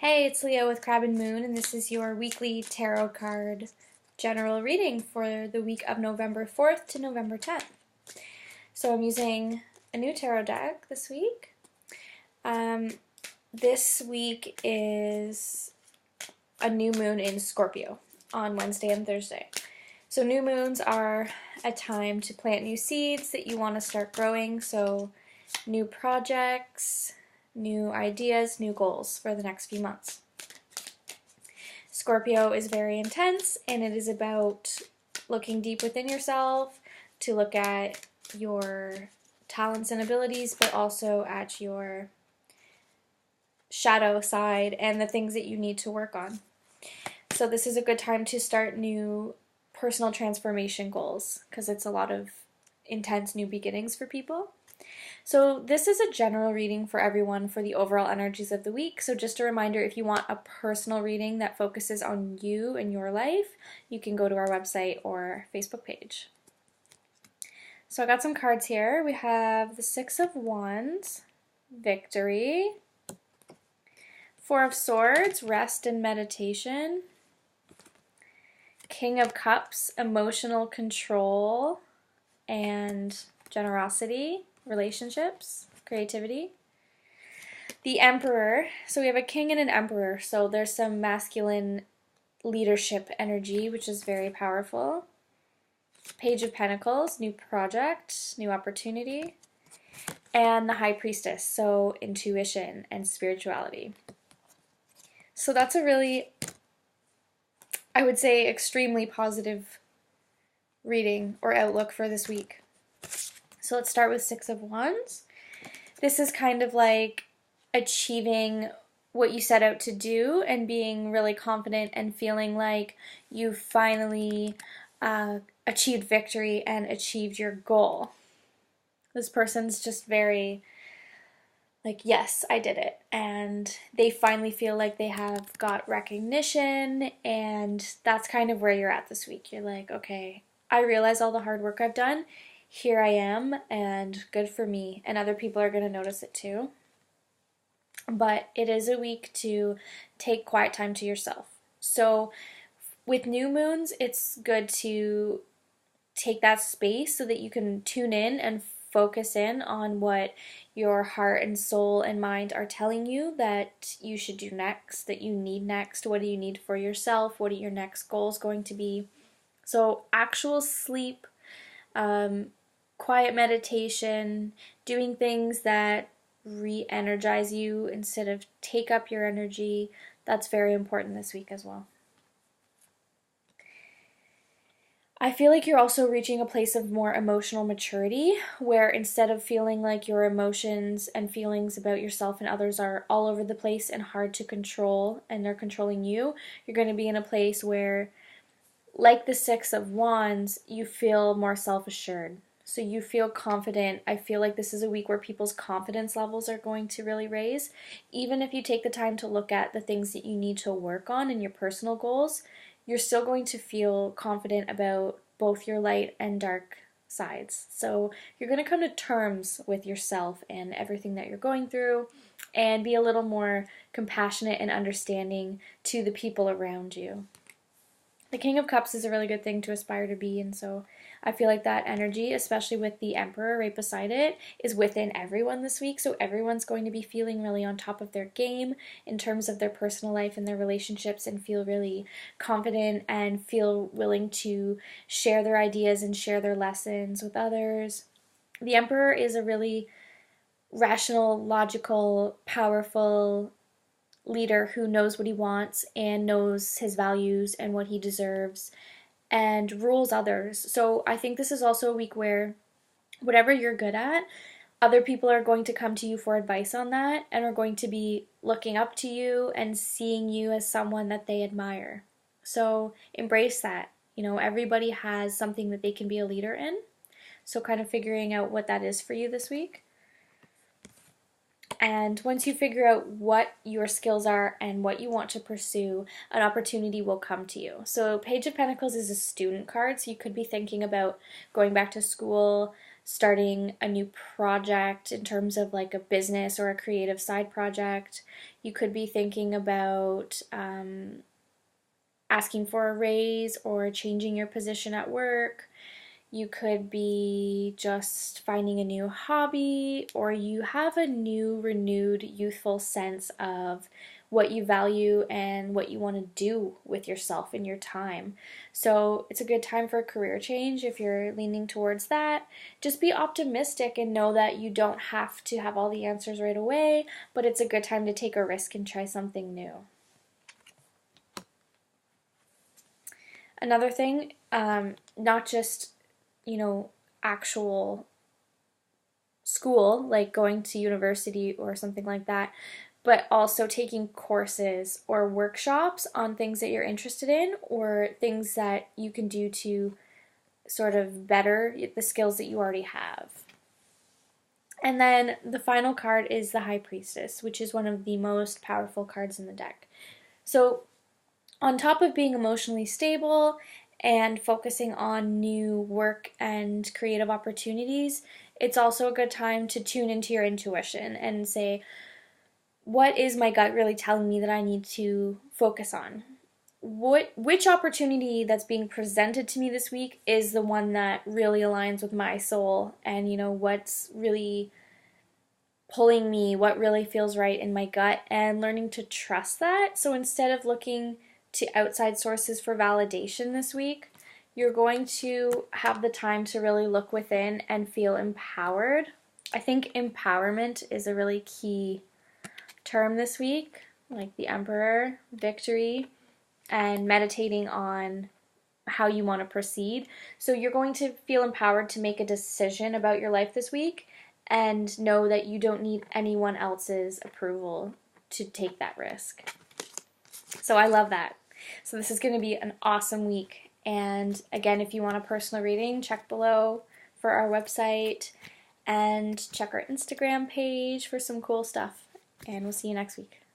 Hey, it's Leo with Crab and Moon, and this is your weekly tarot card general reading for the week of November 4th to November 10th. So I'm using a new tarot deck this week. This week is a new moon in Scorpio on Wednesday and Thursday. So new moons are a time to plant new seeds that you want to start growing, so new projects, new ideas, new goals for the next few months. Scorpio is very intense, and it is about looking deep within yourself to look at your talents and abilities, but also at your shadow side and the things that you need to work on. So this is a good time to start new personal transformation goals because it's a lot of intense new beginnings for people. So this is a general reading for everyone for the overall energies of the week. So just a reminder, if you want a personal reading that focuses on you and your life, you can go to our website or Facebook page. So I got some cards here. We have the Six of Wands, Victory, Four of Swords, Rest and Meditation, King of Cups, Emotional Control and Generosity, Relationships, Creativity. The Emperor, so we have a king and an emperor, so there's some masculine leadership energy, which is very powerful. Page of Pentacles, new project, new opportunity. And the High Priestess, so intuition and spirituality. So that's a really, I would say, extremely positive reading or outlook for this week. So let's start with Six of Wands. This is kind of like achieving what you set out to do and being really confident and feeling like you finally achieved victory and achieved your goal. This person's just very like, yes, I did it. And they finally feel like they have got recognition, and that's kind of where you're at this week. You're like, okay, I realize all the hard work I've done. Here I am, and good for me, and other people are going to notice it too. But it is a week to take quiet time to yourself. So with new moons, it's good to take that space so that you can tune in and focus in on what your heart and soul and mind are telling you that you should do next, that you need next. What do you need for yourself? What are your next goals going to be? So actual sleep, quiet meditation, doing things that re-energize you instead of take up your energy, that's very important this week as well. I feel like you're also reaching a place of more emotional maturity where instead of feeling like your emotions and feelings about yourself and others are all over the place and hard to control and they're controlling you, you're going to be in a place where, like the Six of Wands, you feel more self-assured. So you feel confident. I feel like this is a week where people's confidence levels are going to really raise. Even if you take the time to look at the things that you need to work on in your personal goals, you're still going to feel confident about both your light and dark sides. So you're going to come to terms with yourself and everything that you're going through and be a little more compassionate and understanding to the people around you. The King of Cups is a really good thing to aspire to be, and so I feel like that energy, especially with the Emperor right beside it, is within everyone this week, so everyone's going to be feeling really on top of their game in terms of their personal life and their relationships and feel really confident and feel willing to share their ideas and share their lessons with others. The Emperor is a really rational, logical, powerful leader who knows what he wants and knows his values and what he deserves and rules others. So I think this is also a week where whatever you're good at, other people are going to come to you for advice on that and are going to be looking up to you and seeing you as someone that they admire. So embrace that. You know, everybody has something that they can be a leader in. So kind of figuring out what that is for you this week. And once you figure out what your skills are and what you want to pursue, an opportunity will come to you. So Page of Pentacles is a student card, so you could be thinking about going back to school, starting a new project in terms of like a business or a creative side project. You could be thinking about asking for a raise or changing your position at work. You could be just finding a new hobby, or you have a new, renewed, youthful sense of what you value and what you want to do with yourself and your time. So it's a good time for a career change if you're leaning towards that. Just be optimistic and know that you don't have to have all the answers right away, but it's a good time to take a risk and try something new. Another thing, not just, actual school, like going to university or something like that, but also taking courses or workshops on things that you're interested in or things that you can do to sort of better the skills that you already have. And then the final card is the High Priestess, which is one of the most powerful cards in the deck. So on top of being emotionally stable and focusing on new work and creative opportunities, it's also a good time to tune into your intuition and say, what is my gut really telling me that I need to focus on? Which opportunity that's being presented to me this week is the one that really aligns with my soul, and what's really pulling me, what really feels right in my gut, and learning to trust that. So instead of looking to outside sources for validation this week, you're going to have the time to really look within and feel empowered. I think empowerment is a really key term this week, like the Emperor, victory, and meditating on how you want to proceed. So you're going to feel empowered to make a decision about your life this week and know that you don't need anyone else's approval to take that risk. So I love that. So this is going to be an awesome week. And again, if you want a personal reading, check below for our website and check our Instagram page for some cool stuff. And we'll see you next week.